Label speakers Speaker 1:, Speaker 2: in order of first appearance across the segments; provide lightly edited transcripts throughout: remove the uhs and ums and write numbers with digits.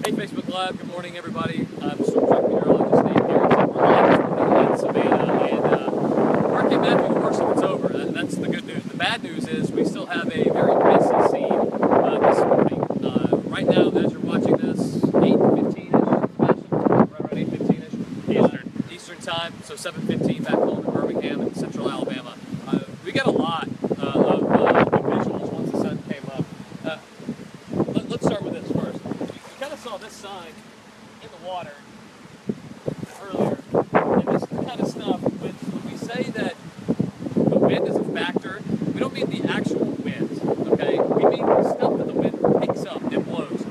Speaker 1: Hey Facebook Live, good morning everybody. I'm Storm Track Meteorologist Dave Harrison. We're live in Savannah, and Hurricane Matthew, the worst of it's over. That's the good news. The bad news is we still have a very messy scene this morning. Right now, as you're watching this, 8:15-ish, right around 8:15-ish Eastern time, so 7:15 back home in Birmingham in central Alabama. We got a lot of visuals once the sun came up. Let's start with this first. You kind of saw this sign in the water earlier, and this is the kind of stuff, when we say that the wind is a factor, we don't mean the actual wind, okay? We mean the stuff that the wind picks up and blows.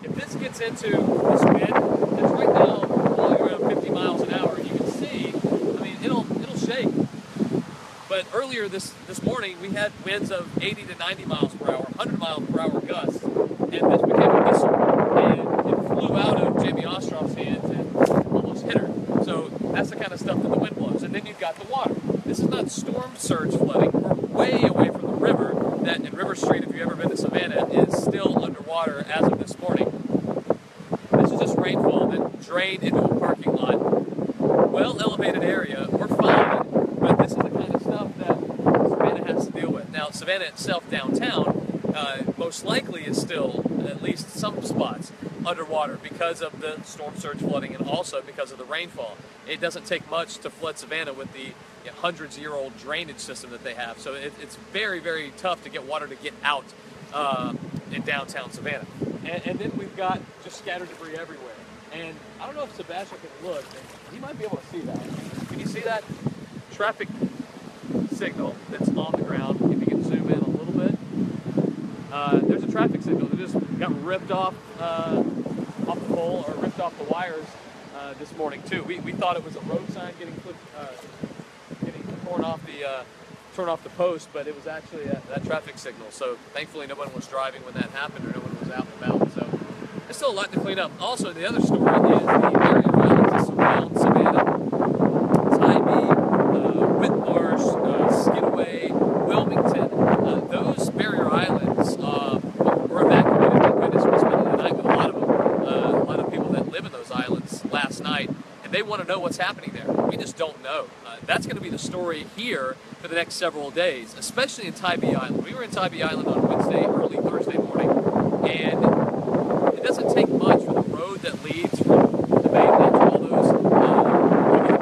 Speaker 1: If this gets into this wind, that's right now blowing around 50 miles an hour, you can see, I mean, it'll shake. But earlier this morning, we had winds of 80 to 90 miles per hour, 100 miles per hour gusts, and this became a missile, and it flew out of Jamie Ostrov's hands and almost hit her. So that's the kind of stuff that the wind blows. And then you've got the water. This is not storm surge flooding. We're way away from the river. That in River Street, if you've ever been to Savannah, is still underwater as of this morning. This is just rainfall that drained into a parking lot. Well elevated area. We're fine, but this is the kind of stuff that Savannah has to deal with. Now, Savannah itself downtown most likely is still, at least some spots, underwater because of the storm surge flooding and also because of the rainfall. It doesn't take much to flood Savannah with the hundreds-year-old drainage system that they have. So it's very, very tough to get water to get out in downtown Savannah. And then we've got just scattered debris everywhere. And I don't know if Sebastian can look. He might be able to see that. Can you see that traffic signal that's on the ground? If you can zoom in a little bit. There's a traffic signal that just got ripped off the pole, or ripped off the wires this morning too. We thought it was a road sign getting torn off the post, but it was actually that traffic signal. So thankfully no one was driving when that happened, or no one was out and about. So there's still a lot to clean up. Also, the other story is the area of islands that surround Savannah: Tybee, Whitmarsh, Skidaway, Wilmington. Those barrier islands were evacuated. Thank goodness. We spent the night with a lot of people that live in those islands last night, and they want to know what's happening there. We just don't know. That's going to be the story here for the next several days, especially in Tybee Island. We were in Tybee Island on Wednesday, early Thursday morning, and it doesn't take much for the road that leads from the mainland to all those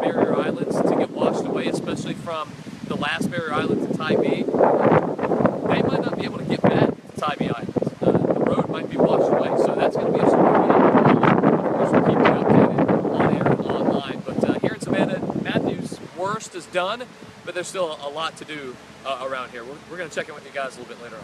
Speaker 1: barrier islands to get washed away, especially from the last barrier island to Tybee. They might not be able to get back to Tybee Island. The road might be washed away, so that's going to be a story we have to follow. Of course, we'll keep you updated on air and online. But here in Savannah, Matthew's worst is done, but there's still a lot to do around here. We're going to check in with you guys a little bit later on.